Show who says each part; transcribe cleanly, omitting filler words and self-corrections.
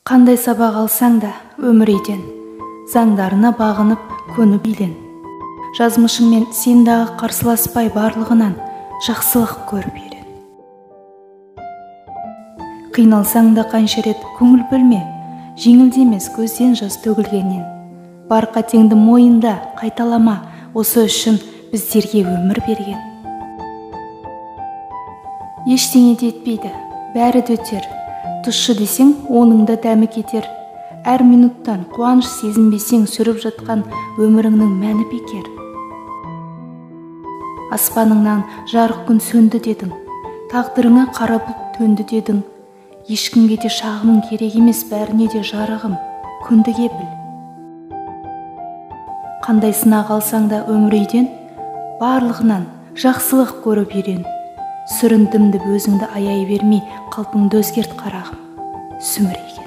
Speaker 1: Қандай сабақ алсаң да өмірден, заңдарына бағынып көніп билен. Жазмышыңмен сен дағы қарсыласпай барлығынан жақсылық көріп ерен. Қиналсаң да қанша рет көңіл бөлме, жеңілдемес көзден жас төгілгеннен. Бар қатеңді мойында қайталама, осы үшін біздерге өмір берген. Ештеңе де етпейді, бәрі де өтер. Тұщы десең, оның да дәмі кетер. Әр минуттан қуаныш сезінбесең, сүріп жатқан өміріңнің мәні бекер. Аспаныңнан жарық күн сөнді дедің, тағдырыңа қара бұлт төнді дедің. Ешкімге де шағымың керек емес, бәріне де жарығым, көндіге біл. Қандай сынақ алсаң да өмірден, барлығынан жақсылық көріп үйрен. Сүріндімді өзіңді аяй бермей, қалпыңды өзгерт қарағым, сүмірейген.